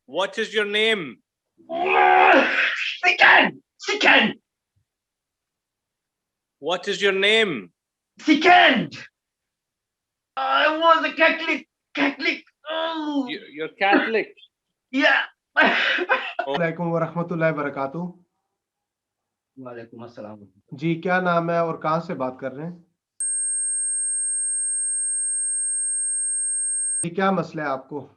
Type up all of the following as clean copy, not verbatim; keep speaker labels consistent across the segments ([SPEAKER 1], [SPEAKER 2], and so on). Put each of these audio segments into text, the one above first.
[SPEAKER 1] What is your name?
[SPEAKER 2] Second.
[SPEAKER 1] What is your name?
[SPEAKER 2] Second. I was a Catholic. Oh.
[SPEAKER 1] You're Catholic.
[SPEAKER 2] Yeah.
[SPEAKER 3] वालेकुम वरहमतुल्लाहि वबरकातुहू।
[SPEAKER 2] वालेकुम अस्सलाम।
[SPEAKER 3] जी, क्या नाम है और कहाँ से बात कर रहे हैं? जी, क्या मसला है आपको?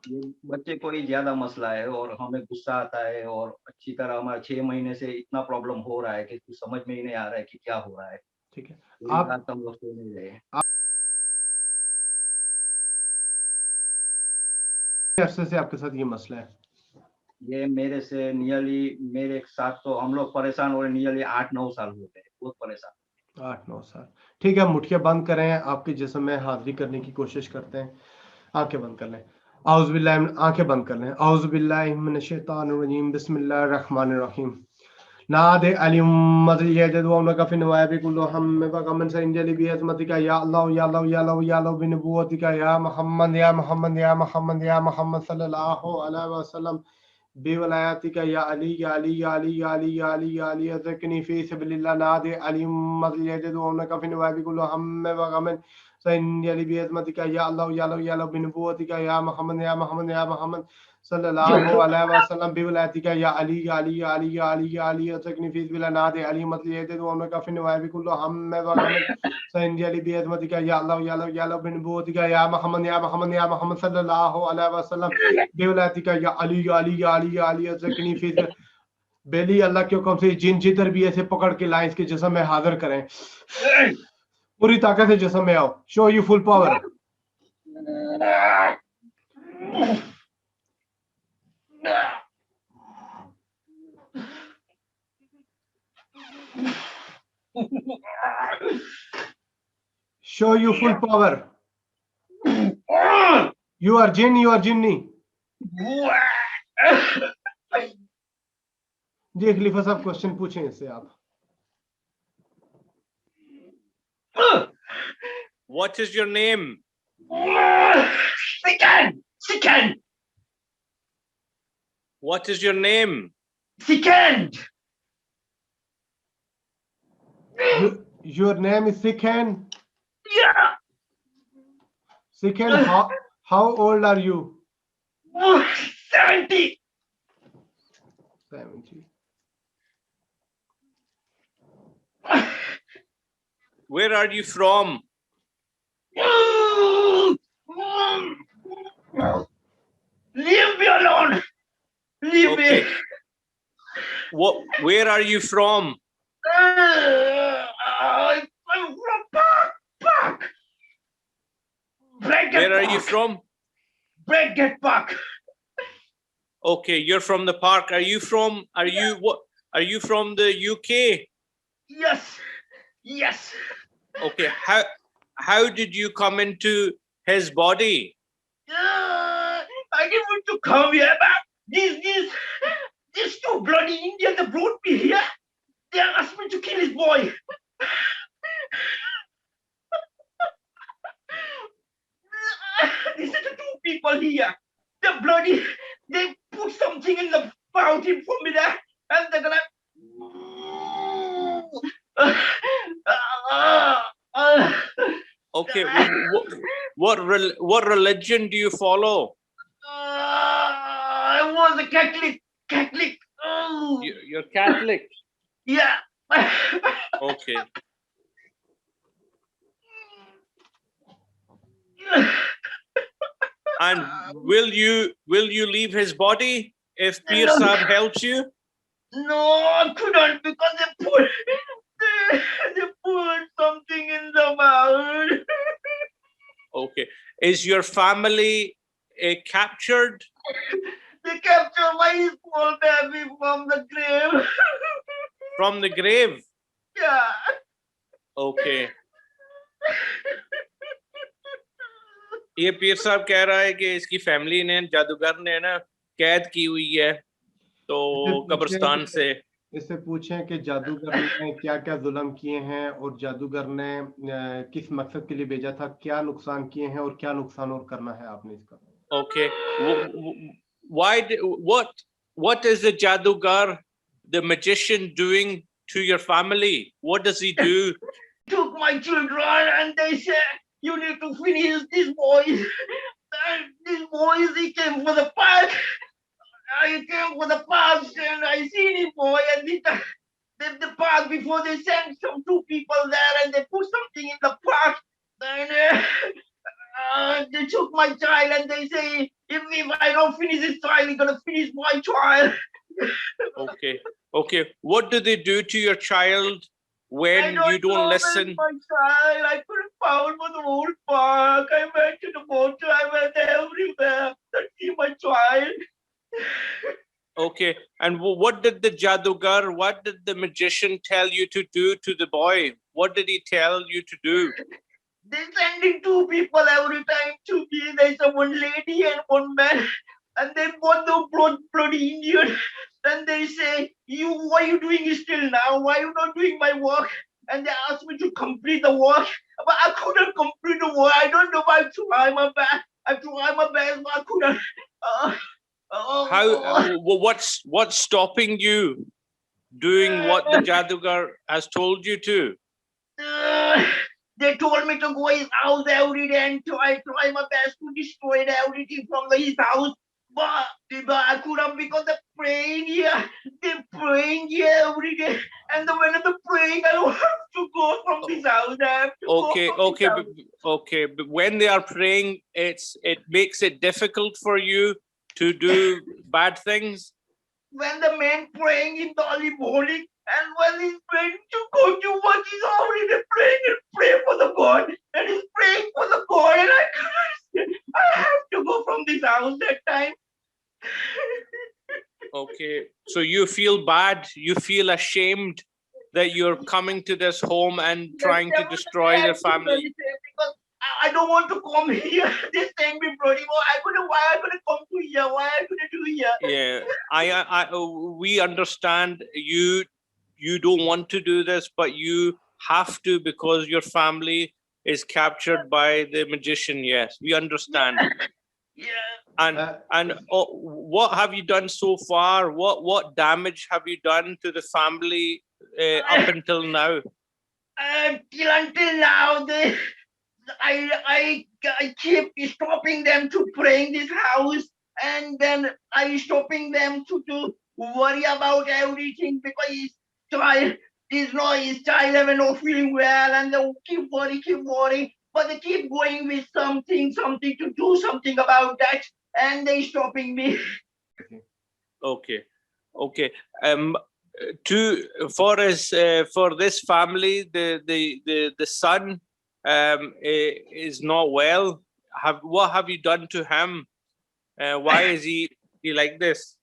[SPEAKER 2] ये बच्चे को ही ज्यादा मसला है और हमें गुस्सा आता है और अच्छी तरह हमारा 6 महीने से इतना प्रॉब्लम हो रहा है कि कुछ समझ में ही नहीं आ रहा है कि क्या हो रहा है।
[SPEAKER 3] ठीक है,
[SPEAKER 2] पूरी
[SPEAKER 3] आप
[SPEAKER 2] रात हम लोग सो नहीं रहे।
[SPEAKER 3] अरसे से आपके साथ ये मसला है?
[SPEAKER 2] ये मेरे से मेरे साथ तो हम लोग परेशान हो रहे, नियरली 8-9 साल हो गए, बहुत परेशान।
[SPEAKER 3] 8-9 साल। ठीक है, मुठिया बंद करें, आपके जिस्म में हाजिरी करने की कोशिश करते हैं। आंखें बंद कर लें। आंखें बंद कर लें। औज़ु बिल्लाहि मिनश शैतानिर रजीम, बिस्मिल्लाहिर रहमानिर रहीम। नादे अलिम मज़ल यददुना का फिन वायबि कुल्लु हम वगमन सनजलि बि अज़मतिका या अल्लाह या अल्लाह या अल्लाह या अल्लाह बिनबुवतिका या मोहम्मद या मोहम्मद या मोहम्मद या मोहम्मद सल्लल्लाहु अलैहि वसल्लम बेवलायातिका या अली या अली या अली या अली या अली या अली अज़कनी फी सबलिल्लाह। नादे अलिम मज़ल यददुना का फिन वायबि कुल्लु हम वगमन सनजलि बि अज़मतिका या अल्लाह या अल्लाह या अल्लाह बिनबुवतिका या मोहम्मद या मोहम्मद या मोहम्मद सल्लल्लाहु अलैहि वसल्लम बिवलायतिका या अली या अली या अली या अली या अली तकनीफीस बिला नादे अली मतलब ये तो उन्होंने काफी नवाबी कुल्लो हम में वगमन सैन अली भी अजमतिका या अल्लाह बिन बुतिका या मोहम्मद या मोहम्मद सल्लल्लाहु अलैहि वसल्लम बिवलायतिका या अली या अली या अली या अली तकनीफीस बेली अल्लाह के हुक्म से जिन जिधर भी ऐसे पकड़ के लाएं इसके जिस्म में हाजिर करें। पूरी ताकत से जिस्म में आओ। Show you full power. Show you full power. You are jinn, you are jinni. जी खलीफा साहब क्वेश्चन पूछें इससे आप।
[SPEAKER 1] What is your name?
[SPEAKER 2] Second.
[SPEAKER 1] What is your name?
[SPEAKER 2] Second.
[SPEAKER 3] Your name is Sikhen.
[SPEAKER 2] Yeah.
[SPEAKER 3] Sikhen, how old are you?
[SPEAKER 2] 70.
[SPEAKER 3] 70.
[SPEAKER 1] Where are you from?
[SPEAKER 2] Leave me alone. Leave
[SPEAKER 1] Okay.
[SPEAKER 2] me.
[SPEAKER 1] Where are you from?
[SPEAKER 2] I'm from Park.
[SPEAKER 1] Where are you from?
[SPEAKER 2] Braggett Park.
[SPEAKER 1] Okay, you're from the park. Are you from the UK?
[SPEAKER 2] Yes.
[SPEAKER 1] Okay, how did you come into his body?
[SPEAKER 2] I didn't want to come here, but these two bloody Indians that brought me here, they asked me to kill his boy. These are the two people here. They put something in the fountain for me there, and they're gonna.
[SPEAKER 1] Okay, what religion do you follow?
[SPEAKER 2] I was a Catholic. Oh.
[SPEAKER 1] You're Catholic.
[SPEAKER 2] Yeah.
[SPEAKER 1] Okay. And will you leave his body if Pir Sahib helps you?
[SPEAKER 2] No, I couldn't because they put something in the mouth.
[SPEAKER 1] Okay. Is your family captured?
[SPEAKER 2] They captured my small baby from the grave.
[SPEAKER 1] From the grave?
[SPEAKER 2] Yeah.
[SPEAKER 1] Okay. ये पीर साहब कह रहा है कि इसकी family ने जादूगर ने ना कैद की हुई है तो कब्रिस्तान से।
[SPEAKER 3] इससे पूछें कि जादूगर ने क्या क्या जुल्म किए हैं और जादूगर ने किस मकसद के लिए भेजा था, क्या नुकसान किए हैं और क्या नुकसान और करना है आपने इसका।
[SPEAKER 1] Okay. What is the Jadugar, the magician, doing to your family? What does he do?
[SPEAKER 2] Took my children and they said, you need to finish these boys. And these boys, he came for the park. I came for the park and I see this boy and the park before they sent some two people there and they put something in the park. And they took my child and they say, if I don't finish this child, you're going to finish my child.
[SPEAKER 1] Okay. Okay. What do they do to your child
[SPEAKER 2] I
[SPEAKER 1] when
[SPEAKER 2] don't
[SPEAKER 1] you don't
[SPEAKER 2] know
[SPEAKER 1] listen?
[SPEAKER 2] my child. I couldn't find for the whole park. I went to the motor. I went everywhere to see my child.
[SPEAKER 1] Okay. And what did the Jadugar, what did the magician tell you to do to the boy? What did he tell you to do?
[SPEAKER 2] They sending two people every time to me. There's a one lady and one man. And they both the bloody Indian. And they say, why are you doing still now? Why are you not doing my work? And they asked me to complete the work. But I couldn't complete the work. I don't know if I tried my best. I tried my best, but I couldn't.
[SPEAKER 1] What's stopping you doing what the Jadugar has told you to?
[SPEAKER 2] They told me to go his house every day and try my best to destroy everything from his house. But I couldn't because they're praying here. They're praying here every day. And when they're praying, I don't have to go from this house. I have to
[SPEAKER 1] Okay,
[SPEAKER 2] go from this house.
[SPEAKER 1] okay. But when they are praying, it makes it difficult for you to do bad things.
[SPEAKER 2] When the man praying in the early morning, and when he's praying to go to work, he's already praying and pray for the God, and he's praying for the God, and I have to go from this house that time.
[SPEAKER 1] Okay, so you feel bad, you feel ashamed that you're coming to this home and trying to destroy their family.
[SPEAKER 2] Because I don't want to come here. This thing be bloody. Why I couldn't come to here? Why I couldn't do here?
[SPEAKER 1] Yeah, we understand you don't want to do this, but you have to because your family is captured by the magician. Yes, we understand.
[SPEAKER 2] Yeah.
[SPEAKER 1] And what have you done so far? What damage have you done to the family up until now?
[SPEAKER 2] Until now, I keep stopping them to pray in this house, and then I stopping them to worry about everything because his child have no feeling well, and they keep worrying, but they keep going with something to do something about that, and they stopping me.
[SPEAKER 1] Okay. For this family, the son is not well. What have you done to him? Why is he like this?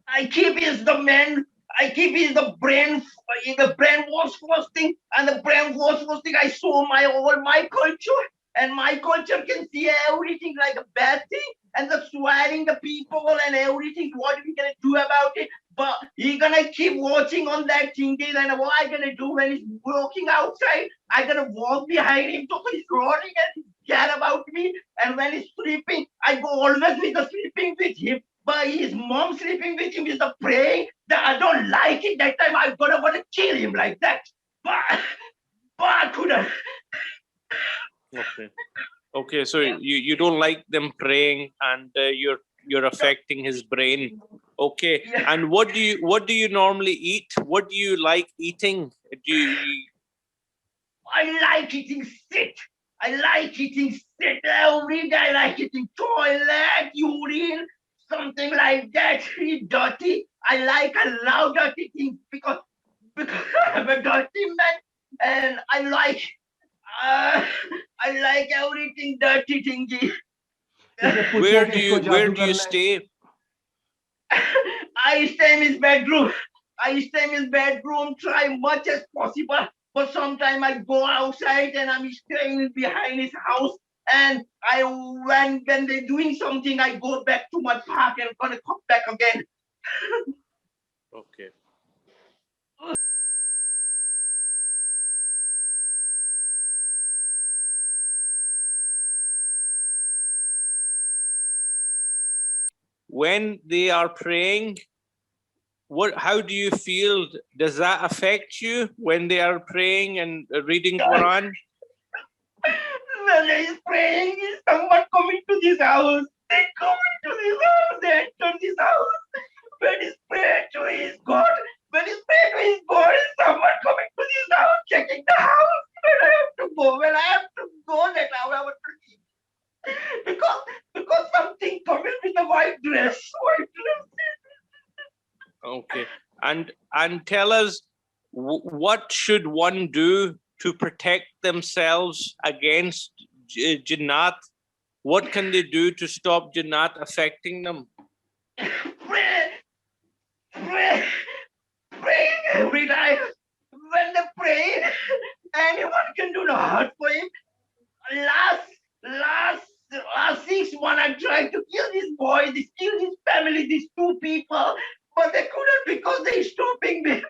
[SPEAKER 2] I keep the brainwash first thing, and the brainwash first thing I saw my culture, and my culture can see everything like a bad thing, and the swearing the people and everything. What are we gonna do about it? But he gonna keep watching on that thinking, and what I gonna do when he's walking outside? I gonna walk behind him so he's running and care about me. And when he's sleeping, I go always with the sleeping with him. But his mom sleeping with him is the praying that I don't like it. That time I'm gonna want to kill him like that. But I couldn't.
[SPEAKER 1] Okay. So you don't like them praying, and you're affecting his brain. Okay.
[SPEAKER 2] Yeah.
[SPEAKER 1] And what do you normally eat? What do you like eating?
[SPEAKER 2] I like eating shit. Every day. I like eating toilet, urine, something like that. Dirty. I love dirty things because I'm a dirty man, and I like everything dirty thingy.
[SPEAKER 1] Where do you stay?
[SPEAKER 2] I stay in his bedroom. Try much as possible. But sometimes I go outside and I'm staying behind his house. And when they're doing something, I go back to my park and gonna come back again.
[SPEAKER 1] Okay. when they are praying, how do you feel? Does that affect you when they are praying and reading Quran?
[SPEAKER 2] When he is praying, is someone coming to this house. They come into this house, they enter this house. When he's praying to his God, when he's praying to his God, is someone coming to this house, checking the house. When I have to go, that I have to leave. Because something coming with a white dress.
[SPEAKER 1] Okay, and tell us, what should one do to protect themselves against Jinnat? What can they do to stop Jinnat affecting them?
[SPEAKER 2] Pray every time. When they pray, anyone can do no hurt for him. Last 6 months, I tried to kill this boy, kill his family, these 2 people, but they couldn't because they stopping me. When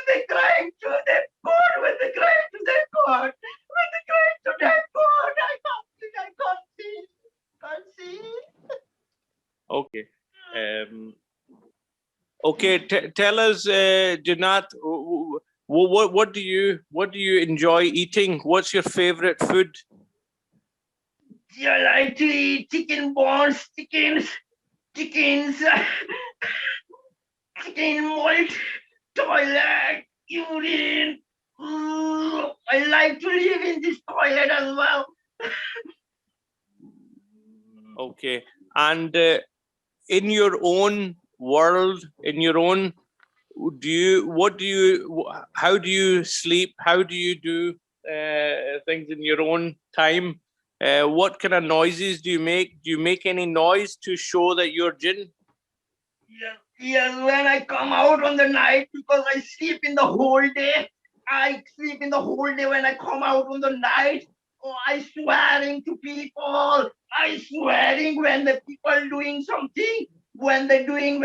[SPEAKER 2] they crying to their God, when they crying to their God, when they crying to their God, I can't see.
[SPEAKER 1] Okay. Okay. Tell us, Jinnat, what do you enjoy eating? What's your favorite food?
[SPEAKER 2] I like to eat chicken bones, chicken mold, toilet, urine. I like to live in this toilet as well.
[SPEAKER 1] Okay. And in your own world, in your own, how do you sleep? How do you do things in your own time? What kind of noises do you make? Do you make any noise to show that you're jinn?
[SPEAKER 2] Yes, when I come out on the night, because I sleep in the whole day. I sleep in the whole day. When I come out on the night, I swearing to people. I swearing when the people doing something, when they're going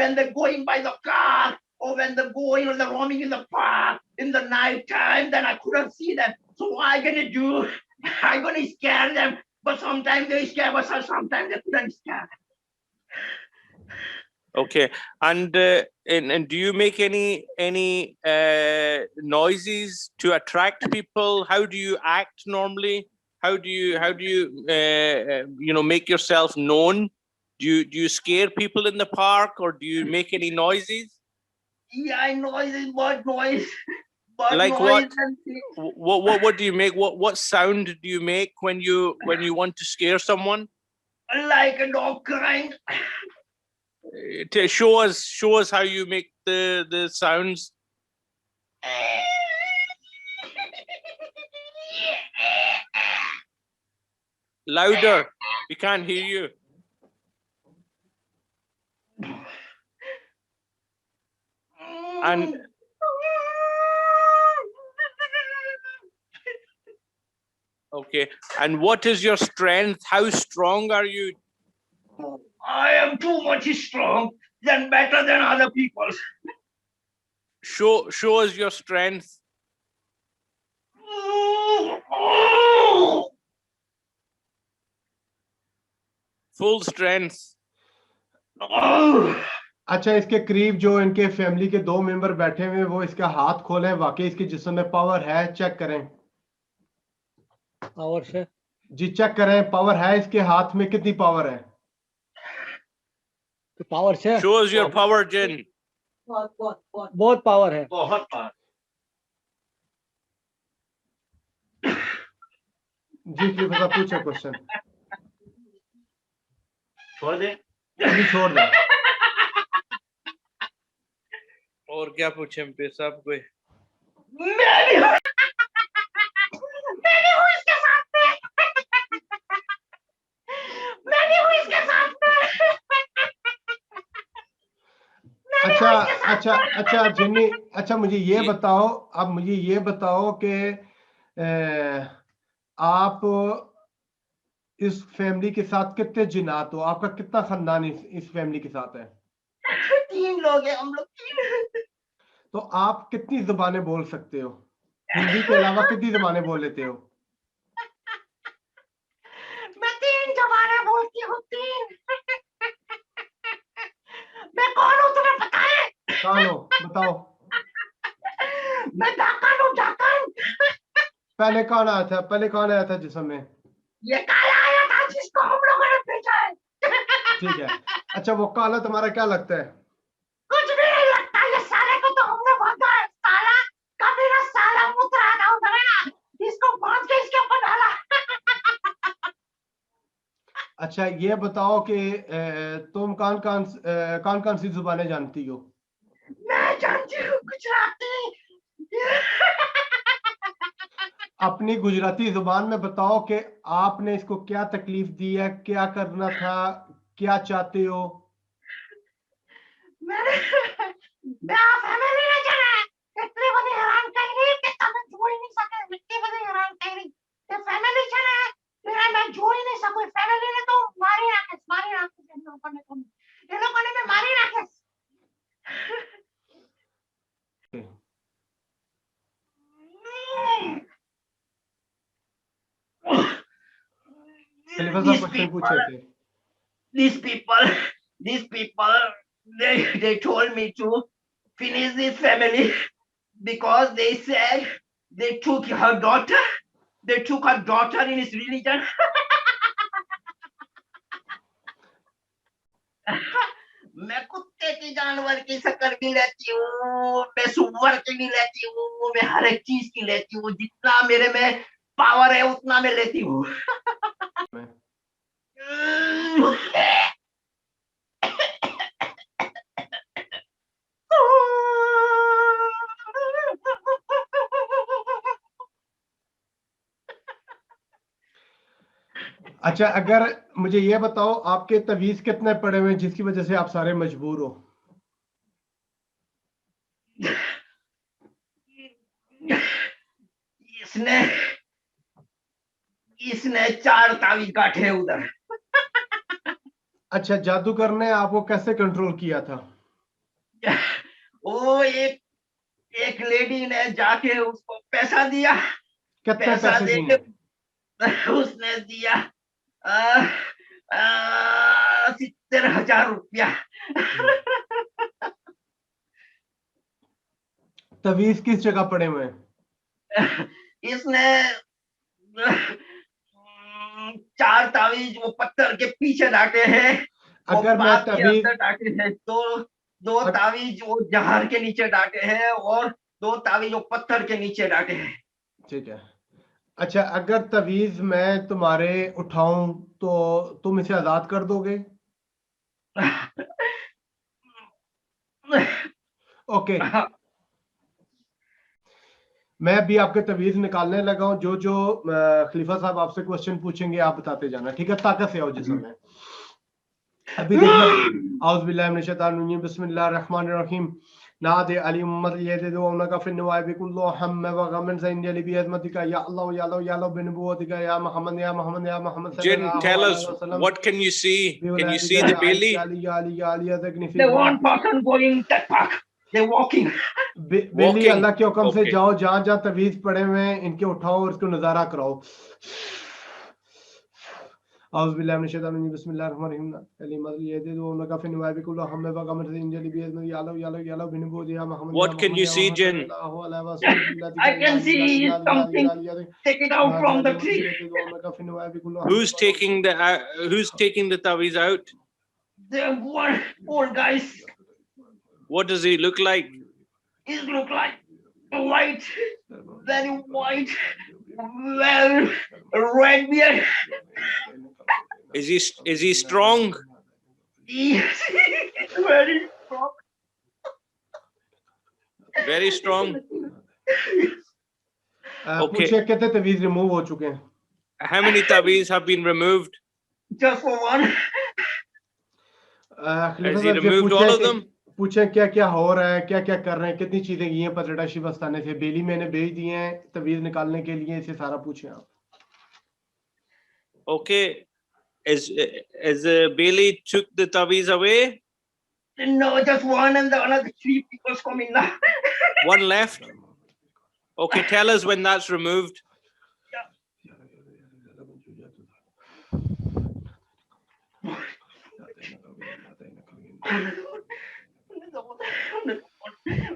[SPEAKER 2] by the car, or when they're going or they're roaming in the park in the night time, then I couldn't see them. So what I gonna do? I'm gonna scare them. But sometimes they scare us, sometimes they couldn't scare them.
[SPEAKER 1] Okay, and do you make any noises to attract people? How do you act normally? How do you make yourself known? Do you scare people in the park, or do you make any noises?
[SPEAKER 2] Yeah, noises, bird noise.
[SPEAKER 1] Like what? What do you make? What sound do you make when you want to scare someone?
[SPEAKER 2] Like a dog crying.
[SPEAKER 1] To show us how you make the sounds. Louder. We can't hear you. And okay. And what is your strength? How strong are you?
[SPEAKER 2] I am too much strong, better than other people.
[SPEAKER 1] Show us your strength. Full strength.
[SPEAKER 3] अच्छा, इसके करीब जो इनके family के 2 member बैठे हुए, वो इसका हाथ खोलें, वाकई इसके जिस्म में पावर है, चेक करें।
[SPEAKER 4] पावर से
[SPEAKER 3] जी चेक करें, पावर है इसके हाथ में, कितनी पावर है?
[SPEAKER 4] तो पावर से
[SPEAKER 1] Show us your power, Jinn.
[SPEAKER 4] बहुत पावर है।
[SPEAKER 2] बहुत पावर।
[SPEAKER 3] जी खलीफा साहब पूछे क्वेश्चन।
[SPEAKER 2] छोड़ दे।
[SPEAKER 3] जी छोड़ दे।
[SPEAKER 1] और क्या पूछे एमपी साहब कोई?
[SPEAKER 3] अच्छा जिन्नी, अच्छा मुझे ये बताओ, अब मुझे ये बताओ कि आप इस फैमिली के साथ कितने जिन्नात हो? आपका कितना खानदान इस फैमिली के साथ है?
[SPEAKER 2] 3 लोग हैं हम लोग, 3।
[SPEAKER 3] तो आप कितनी ज़बानें बोल सकते हो? हिंदी के अलावा कितनी ज़बानें बोल लेते हो?
[SPEAKER 2] मैं 3 ज़बानें बोलती हूँ, 3।
[SPEAKER 3] कौन हो बताओ,
[SPEAKER 2] मैं ढाकन हूँ, ढाकन।
[SPEAKER 3] पहले कौन आया था, पहले कौन आया था जिस्म में?
[SPEAKER 2] ये काला आया था जिसको हम लोगों ने भेजा है।
[SPEAKER 3] ठीक है, अच्छा वो काला तुम्हारा क्या लगता है?
[SPEAKER 2] कुछ भी नहीं लगता, ये साले को तो हमने भागा है। साला कभी ना साला मुतरा था उधर है ना, इसको बांध के इसके ऊपर डाला।
[SPEAKER 3] अच्छा ये बताओ कि तुम कौन कौन सी जुबानें जानती हो?
[SPEAKER 2] मैं जानती हूँ गुजराती।
[SPEAKER 3] अपनी गुजराती जुबान में बताओ कि आपने इसको क्या तकलीफ दी है, क्या करना था, क्या चाहते हो?
[SPEAKER 2] मैंने मैं आ फैमिली ने जाना है, इतनी बड़ी हैरान करी कि તમે જોઈ નહીં શકે, इतनी बड़ी हैरान करी કે ફેમિલી છે ને તેરા मैं જોઈ नहीं सकूं, ફેમિલી ने तो મારી નાખે એ લોકોને મેં મારી નાખે।
[SPEAKER 3] खलीफा साहब
[SPEAKER 2] These
[SPEAKER 3] क्वेश्चन
[SPEAKER 2] people,
[SPEAKER 3] पूछे थे।
[SPEAKER 2] these people, they told me to finish this family because they said they took her daughter in his religion। मैं कुत्ते की जानवर की शक्ल भी लेती हूँ, मैं सुअर की भी लेती हूँ, मैं हर एक चीज की लेती हूँ, जितना मेरे में पावर है उतना मैं लेती हूँ।
[SPEAKER 3] अच्छा अगर मुझे ये बताओ आपके तवीज कितने पड़े हुए हैं जिसकी वजह से आप सारे मजबूर हो?
[SPEAKER 2] इसने इसने 4 तावीज काटे उधर।
[SPEAKER 3] अच्छा जादूगर ने आपको कैसे कंट्रोल किया था?
[SPEAKER 2] वो एक लेडी ने जाके उसको पैसा दिया,
[SPEAKER 3] कितने
[SPEAKER 2] पैसा
[SPEAKER 3] पैसे
[SPEAKER 2] दे
[SPEAKER 3] दिए?
[SPEAKER 2] के उसने दिया 70,000 रुपया।
[SPEAKER 3] तवीज किस जगह पड़े हुए हैं?
[SPEAKER 2] इसने 4 तावीज वो पत्थर के पीछे डाटे हैं, वो
[SPEAKER 3] अगर मैं
[SPEAKER 2] बाप के
[SPEAKER 3] तवीज
[SPEAKER 2] अंदर डाटे हैं, दो
[SPEAKER 3] अग-
[SPEAKER 2] तावीज वो जहर के नीचे डाटे हैं और 2 तावीज वो पत्थर के नीचे डाटे हैं।
[SPEAKER 3] ठीक है, अच्छा अगर तवीज मैं तुम्हारे उठाऊं तो तुम इसे आजाद कर दोगे? ओके मैं अभी आपके तवीज निकालने लगा हूं, जो जो खलीफा साहब आपसे क्वेश्चन पूछेंगे आप बताते जाना, ठीक है? ताकत से आओ जिसम में। अभी देखना, औज़ बिल्लाहि मिनश शैतानिर रजीम, बिस्मिल्लाहिर रहमानिर रहीम। नादे अली उम्मत यददु उनका फिन नवाइब कुल्लु हम व गमन ज़ैन जली भी अज़मतिका या अल्लाह या अल्लाह या अल्लाह बिनबुवतिका या मोहम्मद या मोहम्मद या मोहम्मद
[SPEAKER 1] Jinn,
[SPEAKER 3] सल्लल्लाहु
[SPEAKER 1] tell
[SPEAKER 3] अलैहि
[SPEAKER 1] us,
[SPEAKER 3] वसल्लम।
[SPEAKER 1] what can you see? Can you see the Bailey?
[SPEAKER 2] The one person going that park, they walking।
[SPEAKER 3] Bailey
[SPEAKER 1] Walking.
[SPEAKER 3] अल्लाह के हुक्म से
[SPEAKER 1] Okay.
[SPEAKER 3] जाओ, जहां जहां तवीज पड़े हुए हैं इनके उठाओ और इसको नजारा कराओ। औज़ बिल्लाहि मिनश शैतानिर रजीम, बिस्मिल्लाहिर रहमानिर रहीम। अली मज़ल यददु उनका फिन नवाइब कुल्लु हम व गमन ज़ैन जली भी अज़मतिका या अल्लाह या अल्लाह या अल्लाह बिनबुवतिका या Mohammad
[SPEAKER 1] What can you see, Jinn?
[SPEAKER 3] सल्लल्लाहु अलैहि वसल्लम।
[SPEAKER 2] I can see something, take it out from the tree।
[SPEAKER 1] Who's taking the tawiz out?
[SPEAKER 2] The one old guys,
[SPEAKER 1] What does he look like?
[SPEAKER 2] he look like white, very white, well, red beard।
[SPEAKER 1] Is he strong?
[SPEAKER 2] Yes, very strong।
[SPEAKER 1] Very strong. Okay.
[SPEAKER 3] पूछे कितने तवीज remove हो चुके हैं?
[SPEAKER 1] How many tawiz have been removed?
[SPEAKER 2] Just for one।
[SPEAKER 3] Khalifa
[SPEAKER 1] Has he
[SPEAKER 3] साहब से
[SPEAKER 1] removed all of them?
[SPEAKER 3] पूछे क्या क्या हो रहा है, क्या क्या कर रहे हैं, कितनी चीजें की हैं पतड़ा शिवस्ताने से, बेली मैंने भेज दी हैं तवीज निकालने के लिए, इसे सारा पूछे आप।
[SPEAKER 1] Okay. As Bailey took the tawiz away?
[SPEAKER 2] No, just one, and the another 3 people coming now।
[SPEAKER 1] One left? Okay, tell us when that's removed.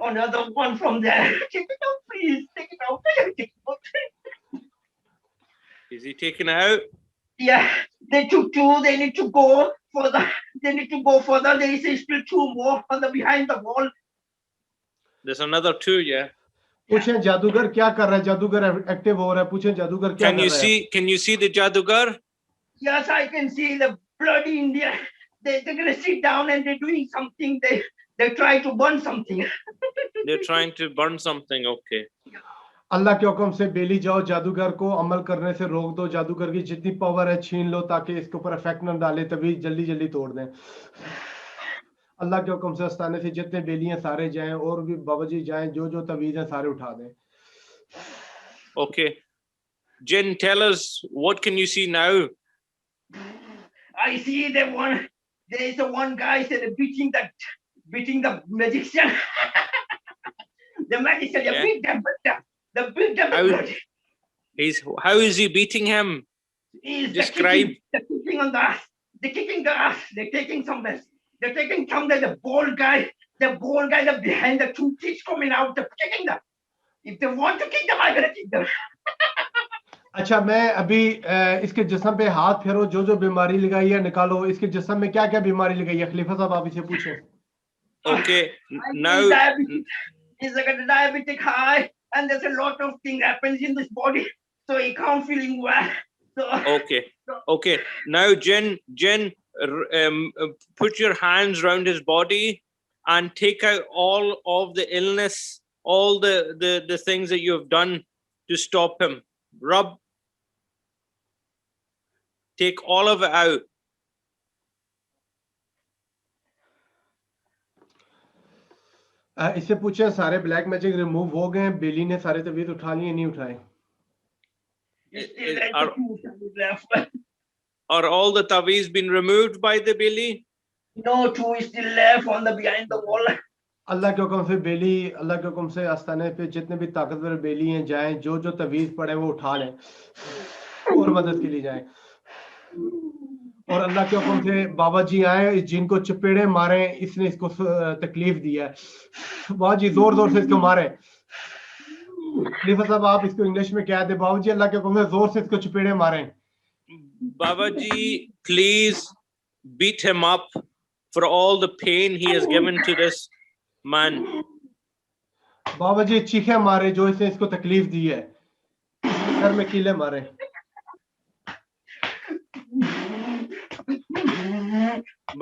[SPEAKER 2] another one from there. Take it out, please. Take it out. Take it out.
[SPEAKER 1] Is he taken out?
[SPEAKER 2] Yeah, they took two. They need to go further. They need to go further. There is still two more on the behind the wall.
[SPEAKER 1] There's another two, yeah.
[SPEAKER 3] पूछें जादूगर क्या कर रहा है जादूगर active हो रहा है पूछें जादूगर क्या
[SPEAKER 1] Can
[SPEAKER 3] कर
[SPEAKER 1] you
[SPEAKER 3] रहा है
[SPEAKER 1] see? Can you see the Jadugar?
[SPEAKER 2] Yes, I can see the bloody India. They're gonna sit down and they're doing something. They try to burn something.
[SPEAKER 1] They're trying to burn something. Okay.
[SPEAKER 3] अल्लाह के हुक्म से बेली जाओ जादूगर को अमल करने से रोक दो जादूगर की जितनी पावर है छीन लो ताकि इसके ऊपर इफेक्ट न डाले तभी जल्दी जल्दी तोड़ दें अल्लाह के हुक्म से आस्ताने से जितने बेलियां सारे जाएं और भी बाबा जी जाएं जो जो तवीज़ हैं सारे उठा दें
[SPEAKER 1] Okay. Jinn, tell us, what can you see now?
[SPEAKER 2] I see the one. There is the one guy said beating the magician. The magician,
[SPEAKER 1] Yeah.
[SPEAKER 2] beat them.
[SPEAKER 1] How- How is he beating him? Describe.
[SPEAKER 2] They're kicking on the ass. They're kicking the ass. They're taking some mess. They're taking some. There's the bald guy. The bald guy that's behind the two teeth coming out. They're kicking them. If they want to kick them, I'm gonna kick them.
[SPEAKER 3] अच्छा मैं अभी इसके जिस्म पे हाथ फेरो जो जो बीमारी लगाई है निकालो इसके जिस्म में क्या क्या बीमारी लगाई है खलीफा साहब आप इसे पूछें
[SPEAKER 1] Okay. Now,
[SPEAKER 2] He's like a diabetic high, and there's a lot of things happens in this body, so he can't feeling well. So
[SPEAKER 1] okay. Okay. Now, Jinn, put your hands around his body and take out all of the illness, all the things that you have done to stop him. Rub. Take all of it out.
[SPEAKER 3] इससे पूछें सारे black magic remove हो गए बेली ने सारे तवीज़ उठा लिए नहीं उठाए
[SPEAKER 2] he's still like the two is left.
[SPEAKER 1] Are all the taweez been removed by the Billy?
[SPEAKER 2] No, two is still left on the behind the wall.
[SPEAKER 3] अल्लाह के हुक्म से बेली अल्लाह के हुक्म से आस्ताने पे जितने भी ताकतवर बेली हैं जाएं जो जो तवीज़ पड़े वो उठा लें और मदद के लिए जाएं और अल्लाह के हुक्म से बाबा जी आए जिनको चपेड़े मारे इसने इसको तकलीफ दिया है बाबा जी जोर जोर से इसको मारे खलीफा साहब आप इसको इंग्लिश में क्या दे बाबा जी अल्लाह के हुक्म से जोर से इसको चपेड़े मारे
[SPEAKER 1] Babaji, please beat him up for all the pain he has given to this man.
[SPEAKER 3] बाबा जी चीखे मारे जो इसने इसको तकलीफ दी है सर में कीले मारे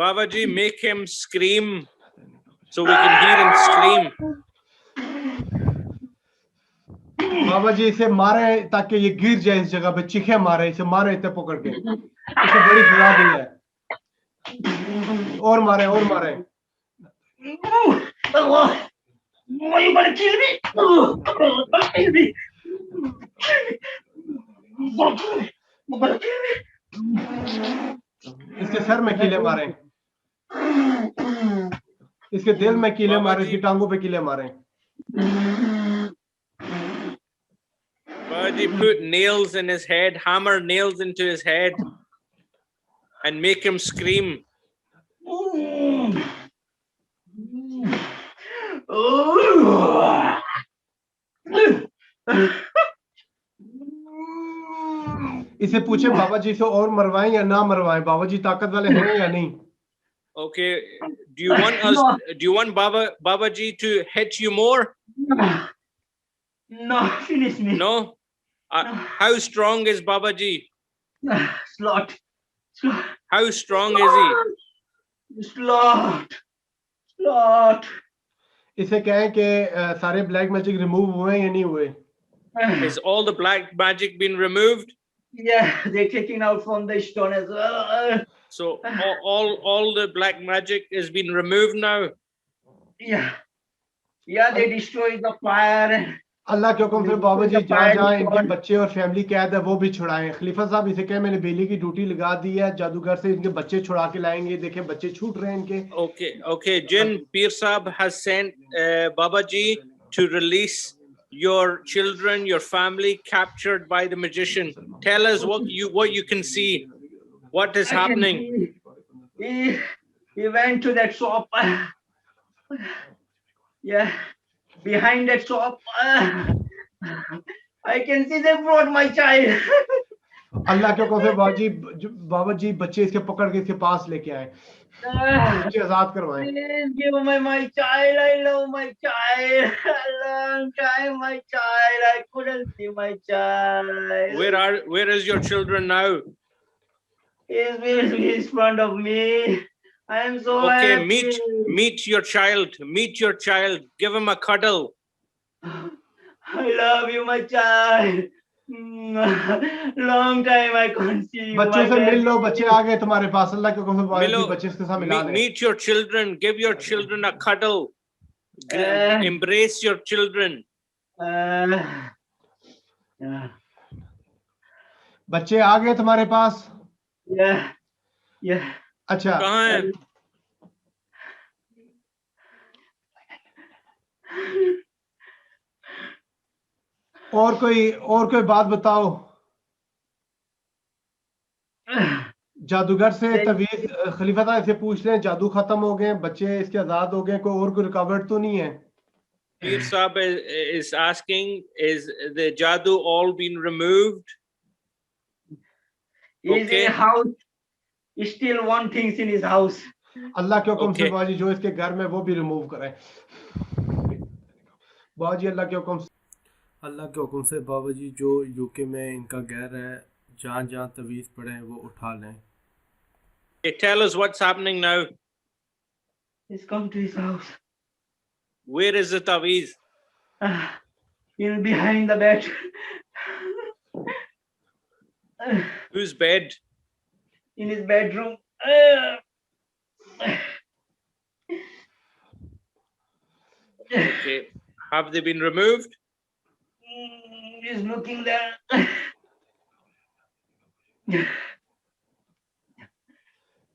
[SPEAKER 1] Babaji, make him scream so we can hear him scream.
[SPEAKER 3] बाबा जी इसे मारे ताकि ये गिर जाए इस जगह पे चीखे मारे इसे मारे इतने पकड़ के इसे बड़ी सजा दी है और मारे
[SPEAKER 2] Oh, you gonna kill me? Kill me. You're gonna kill me.
[SPEAKER 3] इसके सर में कीले मारे इसके दिल में कीले मारे इसकी टांगों पे कीले मारे
[SPEAKER 1] Babaji, put nails in his head, hammer nails into his head and make him scream.
[SPEAKER 3] इसे पूछे बाबा जी से और मरवाएं या ना मरवाएं बाबा जी ताकत वाले हैं या नहीं
[SPEAKER 1] Okay, do you want Babaji to hit you more?
[SPEAKER 2] No, finish me.
[SPEAKER 1] No? How strong is Babaji?
[SPEAKER 2] Slot.
[SPEAKER 1] How strong is he?
[SPEAKER 2] Slot.
[SPEAKER 3] इसे कहें कि सारे ब्लैक मैजिक रिमूव हुए या नहीं हुए
[SPEAKER 1] Is all the black magic been removed?
[SPEAKER 2] Yeah, they're taking out from the stone as well.
[SPEAKER 1] So all the black magic has been removed now.
[SPEAKER 2] Yeah, they destroyed the fire.
[SPEAKER 3] अल्लाह के हुक्म से बाबा जी जहाँ जहाँ इनके बच्चे और फैमिली कैद है वो भी छुड़ाएं खलीफा साहब इसे कहे मैंने बेली की ड्यूटी लगा दी है जादूगर से इनके बच्चे छुड़ा के लाएंगे देखें बच्चे छूट रहे हैं इनके
[SPEAKER 1] Okay, Jinn Pir Sahib has sent Babaji to release your children, your family captured by the magician. Tell us what you can see. What is happening?
[SPEAKER 2] He went to that shop. Yeah, behind that shop. I can see they brought my child.
[SPEAKER 3] अल्लाह के हुक्म से बाबा जी बच्चे इसके पकड़ के इसके पास लेके आए, बच्चे आजाद करवाएं।
[SPEAKER 2] Please give me my child. I love my child. A long time, my child. I couldn't see my child.
[SPEAKER 1] Where is your children now?
[SPEAKER 2] He's in front of me. I am so
[SPEAKER 1] Okay,
[SPEAKER 2] happy.
[SPEAKER 1] meet your child. Meet your child. Give him a cuddle.
[SPEAKER 2] I love you, my child. Long time I couldn't see you.
[SPEAKER 3] बच्चों
[SPEAKER 2] my
[SPEAKER 3] से मिल लो,
[SPEAKER 2] baby.
[SPEAKER 3] बच्चे आ गए तुम्हारे पास। अल्लाह के हुक्म से बाबा जी
[SPEAKER 1] Milo,
[SPEAKER 3] बच्चे इसके साथ मिला लें।
[SPEAKER 1] meet your children. Give your children a cuddle. Embrace your children.
[SPEAKER 3] बच्चे आ गए तुम्हारे पास?
[SPEAKER 2] Yeah.
[SPEAKER 3] अच्छा,
[SPEAKER 1] कहाँ है?
[SPEAKER 3] और कोई बात बताओ। जादूगर से तवीज खलीफा साहब से पूछ लें, जादू खत्म हो गए, बच्चे इसके आजाद हो गए, कोई रुकावट तो नहीं है?
[SPEAKER 1] Pir Sahib is asking, is the jadoo all been removed?
[SPEAKER 2] He's in a house. He still one things in his house.
[SPEAKER 3] अल्लाह के हुक्म से
[SPEAKER 1] Okay.
[SPEAKER 3] बाजी जो इसके घर में वो भी रिमूव करें। बाजी अल्लाह के हुक्म से बाबा जी जो यूके में इनका घर है, जहाँ तवीज पड़े हैं वो उठा लें।
[SPEAKER 1] Okay, tell us what's happening now.
[SPEAKER 2] He's come to his house.
[SPEAKER 1] Where is the taweez?
[SPEAKER 2] He's behind the bed.
[SPEAKER 1] Whose bed?
[SPEAKER 2] In his bedroom.
[SPEAKER 1] Okay. Have they been removed?
[SPEAKER 2] He's looking there.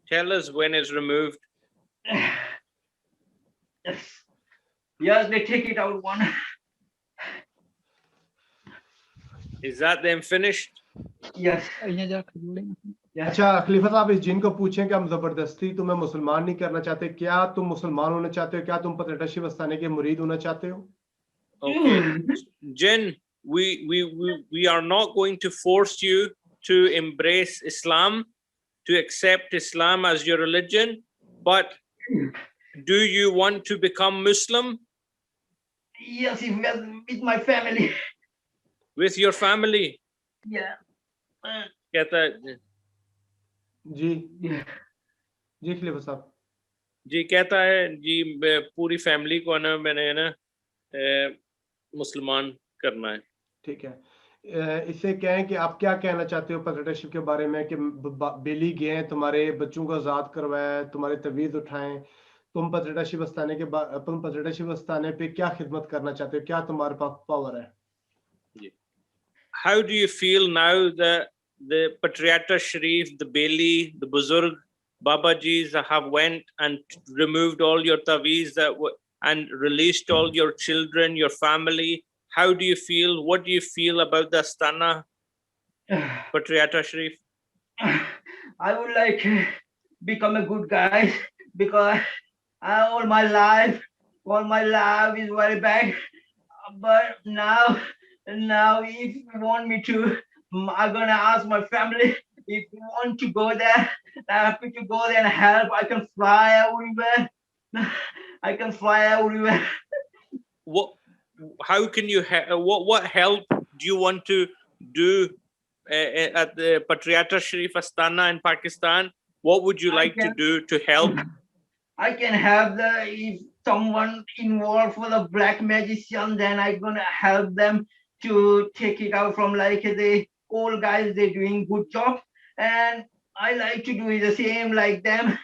[SPEAKER 1] Tell us when it's removed.
[SPEAKER 2] Yes, they take it out one.
[SPEAKER 1] Is that them finished?
[SPEAKER 2] Yes.
[SPEAKER 3] अच्छा खलीफा साहब, इस जिन को पूछें कि हम जबरदस्ती तुम्हें मुसलमान नहीं करना चाहते, क्या तुम मुसलमान होना चाहते हो, क्या तुम पतरशिफ अस्थाने के मुरीद होना चाहते हो?
[SPEAKER 1] Okay. Jinn, we are not going to force you to embrace Islam, to accept Islam as your religion, but do you want to become Muslim?
[SPEAKER 2] Yes, he was with my family.
[SPEAKER 1] With your family?
[SPEAKER 2] Yeah.
[SPEAKER 1] कहता है
[SPEAKER 3] जी खलीफा साहब
[SPEAKER 1] जी, कहता है जी पूरी family को ना मैंने ना मुसलमान करना है।
[SPEAKER 3] ठीक है, इससे कहें कि आप क्या कहना चाहते हो पतरशिफ के बारे में कि बेली गए हैं, तुम्हारे बच्चों को आजाद करवाया, तुम्हारे तवीज उठाएं, तुम पतरशिफ अस्थाने पे क्या खिदमत करना चाहते हो, क्या तुम्हारे पास पावर है?
[SPEAKER 1] How do you feel now that the Patriarch Sharif, the Beli, the Buzurg, Babajis have went and removed all your taweez and released all your children, your family? How do you feel? What do you feel about the Astana, Patriarch Sharif?
[SPEAKER 2] I would like to become a good guy because all my life is very bad. But now if you want me to, I'm gonna ask my family if you want to go there. I'm happy to go there and help. I can fly everywhere.
[SPEAKER 1] How can you what help do you want to do at the Patriarch Sharif Astana in Pakistan? What would you like to do to help?
[SPEAKER 2] I can help if someone involved for the black magician, then I'm gonna help them to take it out from like the old guys. They're doing good job, and I like to do the same like them.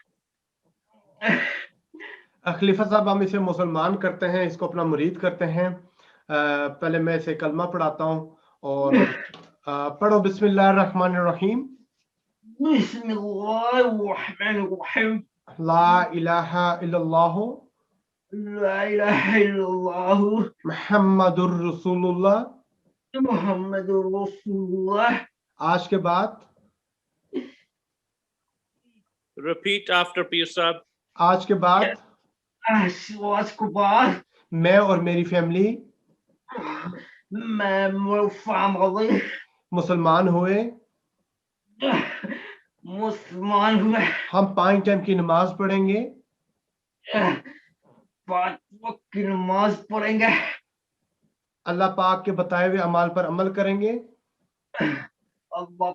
[SPEAKER 3] खलीफा साहब, हम इसे मुसलमान करते हैं, इसको अपना मुरीद करते हैं। पहले मैं इसे कलमा पढ़ाता हूँ और पढ़ो बिस्मिल्लाहिर्रहमानिर्रहीम।
[SPEAKER 2] बिस्मिल्लाहिर्रहमानिर्रहीम।
[SPEAKER 3] ला इलाहा इल्लल्लाहु मुहम्मदुर रसूलुल्लाह। आज के बाद
[SPEAKER 1] Repeat after Pir Sahib.
[SPEAKER 3] आज के बाद मैं और मेरी फैमिली
[SPEAKER 2] मैं family
[SPEAKER 3] मुसलमान हुए,
[SPEAKER 2] मुसलमान हुए,
[SPEAKER 3] हम 5 टाइम की नमाज पढ़ेंगे,
[SPEAKER 2] 5 वक्त की नमाज पढ़ेंगे,
[SPEAKER 3] अल्लाह पाक के बताए हुए अमाल पर अमल करेंगे,
[SPEAKER 2] अल्लाह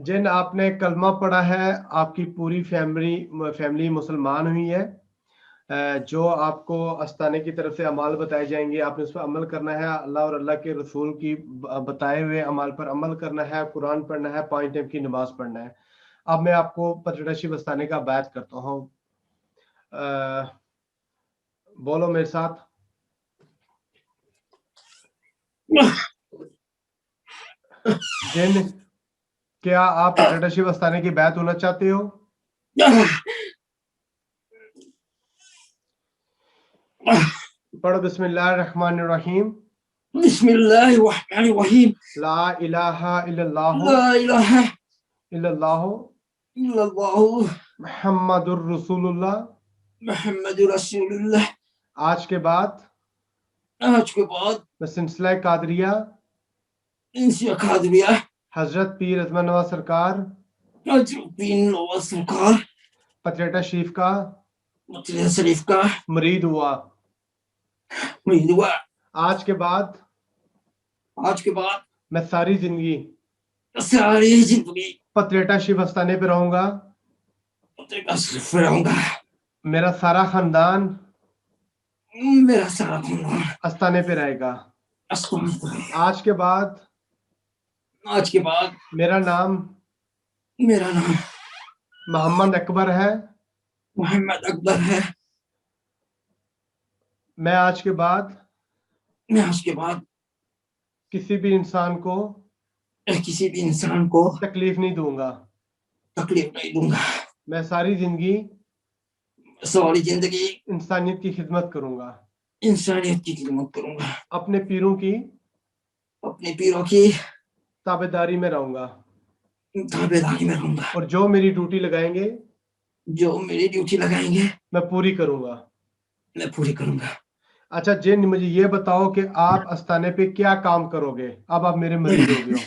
[SPEAKER 3] जिन आपने कलमा पढ़ा है आपकी पूरी फैमिली मुसलमान हुई है। जो आपको अस्ताने की तरफ से अमाल बताए जाएंगे आपने उस पर अमल करना है, अल्लाह और अल्लाह के रसूल की बताए हुए अमाल पर अमल करना है, कुरान पढ़ना है, 5 टाइम की नमाज पढ़ना है। अब मैं आपको पत्रशीफ अस्ताने का बैत करता हूँ। बोलो मेरे साथ। जिन क्या आप पत्रशीफ अस्ताने की बैत होना चाहते हो? पढ़ो बिस्मिल्लाहिर्रहमानिर्रहीम।
[SPEAKER 2] बिस्मिल्लाहिर्रहमानिर्रहीम।
[SPEAKER 3] ला इलाहा इल्लल्लाह
[SPEAKER 2] ला इलाहा
[SPEAKER 3] इल्लल्लाह
[SPEAKER 2] इल्लल्लाह
[SPEAKER 3] मुहम्मदुर रसूलुल्लाह।
[SPEAKER 2] मुहम्मदुर रसूलुल्लाह।
[SPEAKER 3] आज के बाद मैं सिलसिला कादरिया
[SPEAKER 2] इंसिया कादरिया
[SPEAKER 3] हजरत पीर अजमान नवाज सरकार पतरेटा शरीफ का मुरीद हुआ। आज के बाद मैं सारी जिंदगी पतरेटा शरीफ अस्ताने पे रहूंगा। मेरा सारा खानदान अस्ताने पे रहेगा। आज के बाद मेरा नाम मोहम्मद अकबर है। मैं आज के बाद किसी भी इंसान को तकलीफ नहीं दूंगा। मैं सारी जिंदगी इंसानियत की खिदमत करूंगा। अपने पीरों की ताबेदारी में रहूंगा और जो मेरी ड्यूटी लगाएंगे मैं पूरी करूंगा। अच्छा जिन मुझे ये बताओ कि आप अस्ताने पे क्या काम करोगे? अब आप मेरे मरीज हो गए हो।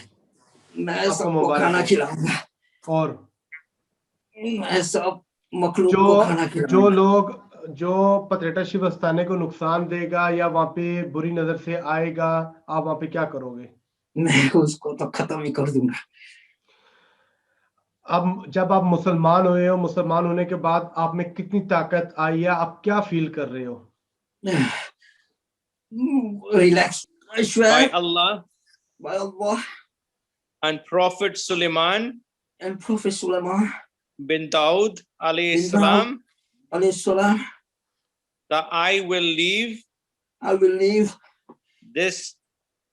[SPEAKER 2] मैं सबको खाना खिलाऊंगा
[SPEAKER 3] और
[SPEAKER 2] मैं सब मखलूक को खाना खिलाऊंगा।
[SPEAKER 3] जो लोग जो पतरेटा शिव अस्ताने को नुकसान देगा या वहां पे बुरी नजर से आएगा आप वहां पे क्या करोगे?
[SPEAKER 2] मैं उसको तो खत्म ही कर दूंगा।
[SPEAKER 3] अब जब आप मुसलमान हुए हो, मुसलमान होने के बाद आप में कितनी ताकत आई है, आप क्या फील कर रहे हो?
[SPEAKER 2] Relax. I swear
[SPEAKER 1] By Allah
[SPEAKER 2] by Allah
[SPEAKER 1] and Prophet Sulaiman bin Daud alayhi salam that I will leave this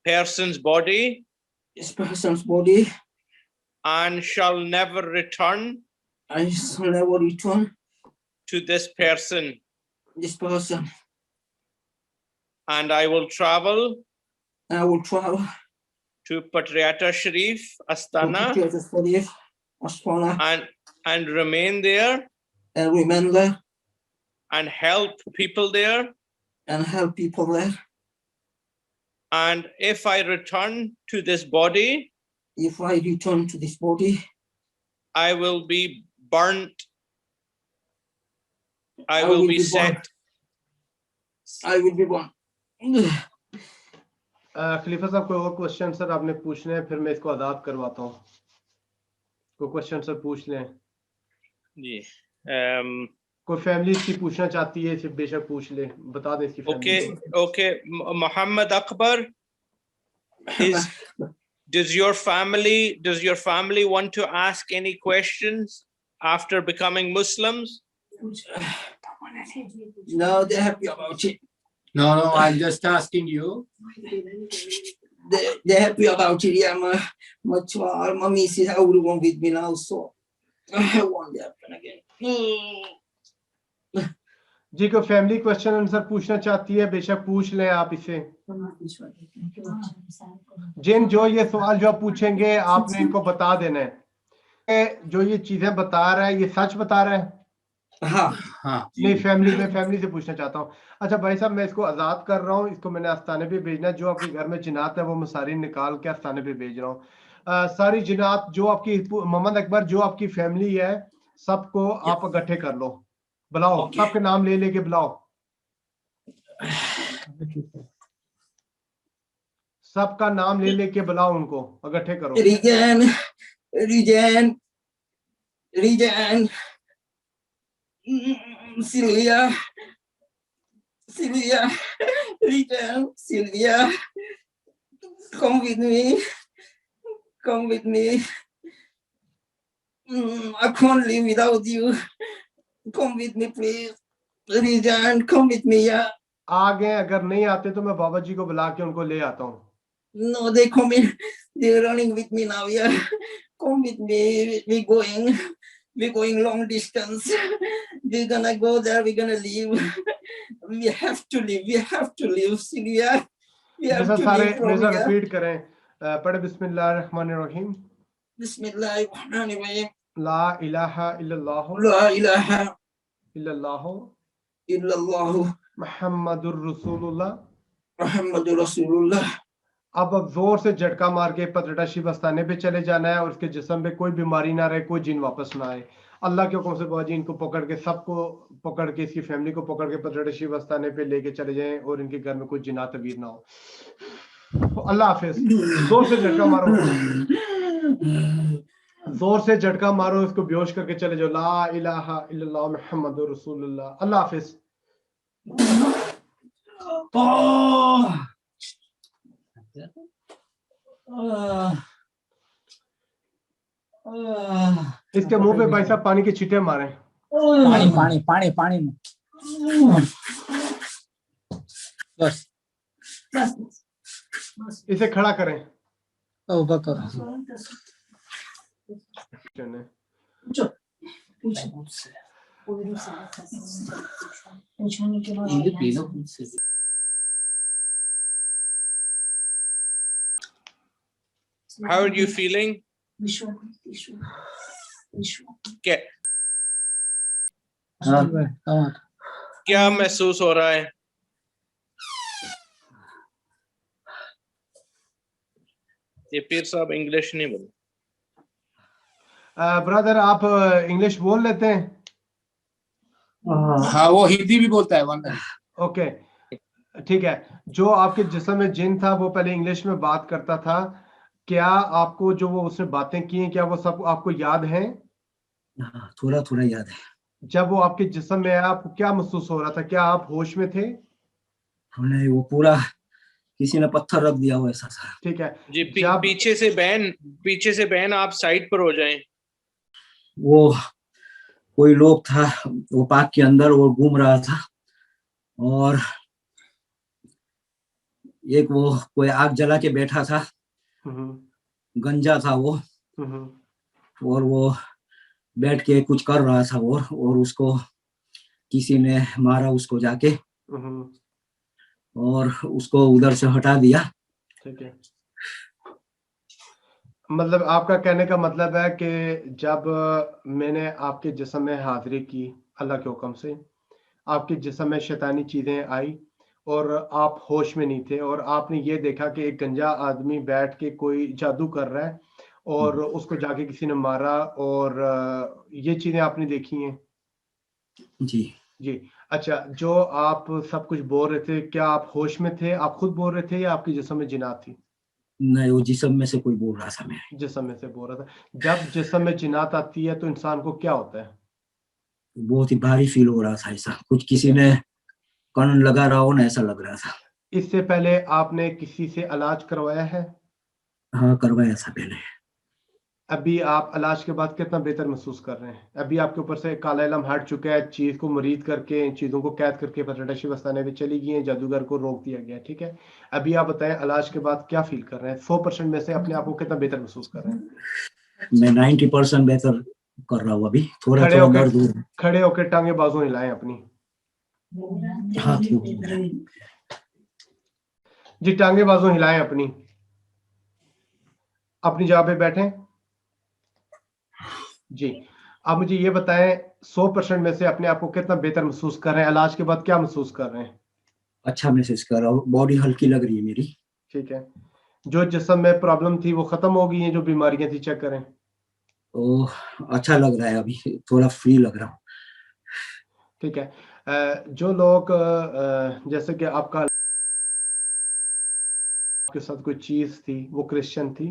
[SPEAKER 1] person's body and shall never return to this person, and I will travel to Patriata Sharif Astana and remain there and help people there. And if I return to this body, I will be burnt. I will be set.
[SPEAKER 3] खलीफा साहब कोई और question sir आपने पूछने हैं, फिर मैं इसको आजाद करवाता हूँ। कोई क्वेश्चन सर पूछ लें
[SPEAKER 1] जी।
[SPEAKER 3] कोई फैमिली इसकी पूछना चाहती है सिर्फ बेशक पूछ ले, बता दें इसकी family.
[SPEAKER 1] Okay. Muhammad Akbar, does your family want to ask any questions after becoming Muslims?
[SPEAKER 2] No, they're happy about it.
[SPEAKER 5] No, I'm just asking you.
[SPEAKER 2] They're happy about it. Yeah, my missus is older one with me now, so I want to happen again.
[SPEAKER 3] जी कोई family question answer पूछना चाहती है बेशक पूछ लें आप इसे। जिन जो ये सवाल जो आप पूछेंगे आपने इनको बता देना है। जो ये चीजें बता रहा है ये सच बता रहा है?
[SPEAKER 5] हाँ हाँ
[SPEAKER 3] नहीं, फैमिली से पूछना चाहता हूँ। अच्छा भाई साहब, मैं इसको आजाद कर रहा हूँ, इसको मैंने आस्थाने पे भेजना है। जो आपके घर में जिनात है वो मैं सारी निकाल के आस्थाने पे भेज रहा हूँ। सारी जिनात जो आपकी, मोहम्मद अकबर, जो आपकी फैमिली है, सबको आप इकट्ठे कर लो, बुलाओ,
[SPEAKER 5] Okay.
[SPEAKER 3] सबके नाम ले लेके बुलाओ, सबका नाम ले लेके बुलाओ, उनको इकट्ठे करो।
[SPEAKER 5] Regen, Sylvia, Regen, Sylvia, come with me. I can't live without you. Come with me, please. Regen, come with me, yeah.
[SPEAKER 3] आ गए, अगर नहीं आते तो मैं बाबा जी को बुला के उनको ले आता हूँ।
[SPEAKER 5] No, they come in. They're running with me now, yeah. Come with me. We're going long distance. We're gonna go there. We're gonna leave. We have to leave, Sylvia. We have to leave from here.
[SPEAKER 3] Repeat करें, पढ़े बिस्मिल्लाहिर्रहमानिर्रहीम।
[SPEAKER 5] Bismillahirrahmanirrahim.
[SPEAKER 3] ला इलाहा इल्लल्लाह
[SPEAKER 5] La ilaha
[SPEAKER 3] इल्लल्लाह
[SPEAKER 5] illallah
[SPEAKER 3] मुहम्मदुर रसूलुल्लाह।
[SPEAKER 5] Muhammadur Rasulullah.
[SPEAKER 3] अब जोर से झटका मार के पतरटा शिव आस्थाने पे चले जाना है, और इसके जिस्म पे कोई बीमारी ना रहे, कोई जिन वापस ना आए। अल्लाह के हुक्म से बाबा जी इनको पकड़ के, सबको पकड़ के, इसकी फैमिली को पकड़ के पतरटा शिव आस्थाने पे लेके चले जाएं, और इनके घर में कोई जिना तबीर ना हो। अल्लाह हाफिज। जोर से झटका मारो, जोर से झटका मारो, इसको बेहोश करके चले जाओ। ला इलाहा इल्लल्लाह मुहम्मदुर रसूलुल्लाह। अल्लाह हाफिज। इसके मुंह पे भाई साहब पानी के छींटे मारे।
[SPEAKER 4] पानी में बस
[SPEAKER 3] इसे खड़ा करें।
[SPEAKER 4] तौबा करो।
[SPEAKER 1] How are you feeling? क्या क्या महसूस हो रहा है? ये पीर साहब इंग्लिश नहीं बोल।
[SPEAKER 3] ब्रदर, आप इंग्लिश बोल लेते हैं?
[SPEAKER 5] हाँ, वो हिंदी भी बोलता है।
[SPEAKER 3] ओके, ठीक है। जो आपके जिस्म में जिन था वो पहले इंग्लिश में बात करता था। क्या आपको जो वो उसने बातें की हैं, क्या वो सब आपको याद हैं?
[SPEAKER 5] थोड़ा थोड़ा याद है।
[SPEAKER 3] जब वो आपके जिस्म में आया, आपको क्या महसूस हो रहा था? क्या आप होश में थे?
[SPEAKER 5] हमने वो पूरा किसी ने पत्थर रख दिया हो ऐसा था।
[SPEAKER 3] ठीक है
[SPEAKER 1] जी, पीछे से बहन आप साइड पर हो जाएं।
[SPEAKER 5] वो कोई लोग था, वो पार्क के अंदर वो घूम रहा था, और एक वो कोई आग जला के बैठा था, गंजा था वो, और वो बैठ के कुछ कर रहा था, और उसको किसी ने मारा उसको जाके, और उसको उधर से हटा दिया।
[SPEAKER 3] ठीक है, मतलब आपका कहने का मतलब है कि जब मैंने आपके जिस्म में हाजिरी की अल्लाह के हुक्म से, आपके जिस्म में शैतानी चीजें आई और आप होश में नहीं थे, और आपने ये देखा कि एक गंजा आदमी बैठ के कोई जादू कर रहा है और उसको जाके किसी ने मारा, और ये चीजें आपने देखी हैं?
[SPEAKER 5] जी
[SPEAKER 3] जी। अच्छा, जो आप सब कुछ बोल रहे थे, क्या आप होश में थे? आप खुद बोल रहे थे या आपके जिस्म में जिन्नात थी?
[SPEAKER 5] नहीं, वो जिस्म में से कोई बोल रहा था। मैं
[SPEAKER 3] जिस्म में से बोल रहा था। जब जिस्म में जिन्नात आती है तो इंसान को क्या होता है?
[SPEAKER 5] बहुत ही भारी फील हो रहा था, ऐसा कुछ किसी ने कण लगा रहा हो ना, ऐसा लग रहा था।
[SPEAKER 3] इससे पहले आपने किसी से इलाज करवाया है?
[SPEAKER 5] हाँ, करवाया था पहले।
[SPEAKER 3] अभी आप इलाज के बाद कितना बेहतर महसूस कर रहे हैं? अभी आपके ऊपर से काला इलम हट चुका है, चीज को मुरीद करके, इन चीजों को कैद करके पतरटा शिव आस्थाने में चली गई है, जादूगर को रोक दिया गया। ठीक है, अभी आप बताएं इलाज के बाद क्या फील कर रहे हैं? 100% में से अपने आप को कितना बेहतर महसूस कर रहे हैं?
[SPEAKER 5] मैं 90% बेहतर कर रहा हूँ अभी। थोड़ा थोड़ा दर्द हो रहा है।
[SPEAKER 3] खड़े होकर टांगे बाजू हिलाएं अपनी।
[SPEAKER 5] हाँ,
[SPEAKER 3] जी, टांगे बाजू हिलाएं अपनी जगह पे बैठें। जी, आप मुझे ये बताएं, 100% में से अपने आप को कितना बेहतर महसूस कर रहे हैं? इलाज के बाद क्या महसूस कर रहे हैं?
[SPEAKER 6] अच्छा महसूस कर रहा हूँ, बॉडी हल्की लग रही है मेरी।
[SPEAKER 3] ठीक है, जो जिस्म में प्रॉब्लम थी वो खत्म हो गई है, जो बीमारियां थी चेक करें।
[SPEAKER 6] तो अच्छा लग रहा है, अभी थोड़ा फ्री लग रहा हूँ।
[SPEAKER 3] ठीक है, जो लोग जैसे कि आपका आपके साथ कोई चीज थी वो क्रिश्चियन थी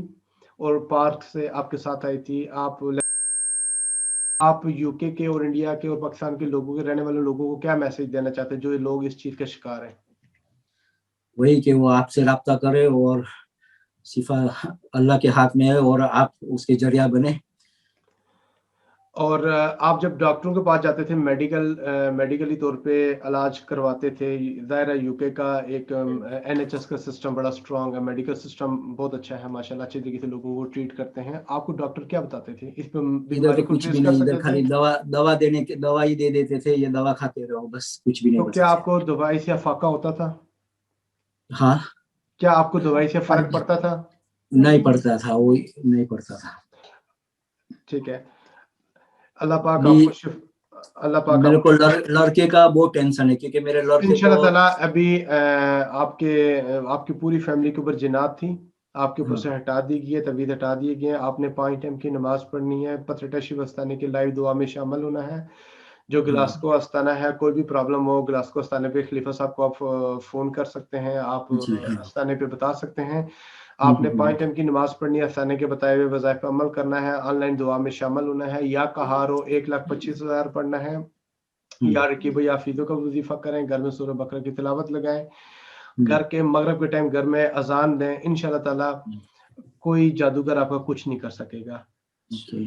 [SPEAKER 3] और पार्क से आपके साथ आई थी, आप यूके के और इंडिया के और पाकिस्तान के लोगों के रहने वाले लोगों को क्या मैसेज देना चाहते हैं जो लोग इस चीज का शिकार हैं?
[SPEAKER 6] वही कि वो आपसे राब्ता करे और शिफा अल्लाह के हाथ में है और आप उसके जरिया बने।
[SPEAKER 3] और आप जब डॉक्टरों के पास जाते थे मेडिकली तौर पे इलाज करवाते थे, ज़ाहिर है यूके का एक NHS का सिस्टम बड़ा स्ट्रांग है, मेडिकल सिस्टम बहुत अच्छा है माशाल्लाह, अच्छे तरीके से लोगों को ट्रीट करते हैं। आपको डॉक्टर क्या बताते थे? इस पे
[SPEAKER 6] इधर
[SPEAKER 3] बीमारी
[SPEAKER 6] तो
[SPEAKER 3] को
[SPEAKER 6] कुछ
[SPEAKER 3] ट्रेस
[SPEAKER 6] भी
[SPEAKER 3] कर
[SPEAKER 6] नहीं, इधर
[SPEAKER 3] सकते
[SPEAKER 6] खाली
[SPEAKER 3] थे?
[SPEAKER 6] दवाई दे देते थे, ये दवा खाते रहो बस, कुछ भी नहीं
[SPEAKER 3] तो
[SPEAKER 6] बता
[SPEAKER 3] क्या
[SPEAKER 6] सकते।
[SPEAKER 3] आपको दवाई से फाका होता था?
[SPEAKER 6] हाँ,
[SPEAKER 3] क्या आपको दवाई से फर्क पड़ता था?
[SPEAKER 6] नहीं पड़ता था, वो नहीं पड़ता था।
[SPEAKER 3] ठीक है, अल्लाह पाक
[SPEAKER 6] अभी
[SPEAKER 3] अल्लाह पाक
[SPEAKER 6] मेरे
[SPEAKER 3] आपको
[SPEAKER 6] को लड़के का बहुत टेंशन है, क्योंकि मेरे लड़के
[SPEAKER 3] इंशाल्लाह
[SPEAKER 6] को
[SPEAKER 3] ताला अभी आपकी पूरी फैमिली के ऊपर जिनात थी, आपके ऊपर से हटा दी गई है, तबीयत हटा दिए गए हैं। आपने 5 टाइम की नमाज पढ़नी है, पत्रिका शिव अस्ताने की लाइव दुआ में शामिल होना है। जो ग्लासको अस्ताना है, कोई भी प्रॉब्लम हो ग्लासको अस्ताने पे खलीफा साहब को आप फोन कर सकते हैं, आप
[SPEAKER 6] जी हाँ।
[SPEAKER 3] अस्ताने पे बता सकते हैं। आपने 5 टाइम की नमाज पढ़नी है, अस्ताने के बताए हुए वज़ाइफ पे अमल करना है, ऑनलाइन दुआ में शामिल होना है, या कहारो 1,25,000 पढ़ना है, या रकीब या हफीजों का वजीफा करें, घर में सूरह बकरा की तिलावत लगाएं, घर के मगरिब के टाइम घर में अजान दें। इंशाल्लाह ताला कोई जादूगर आपका कुछ नहीं कर सकेगा।
[SPEAKER 6] ओके।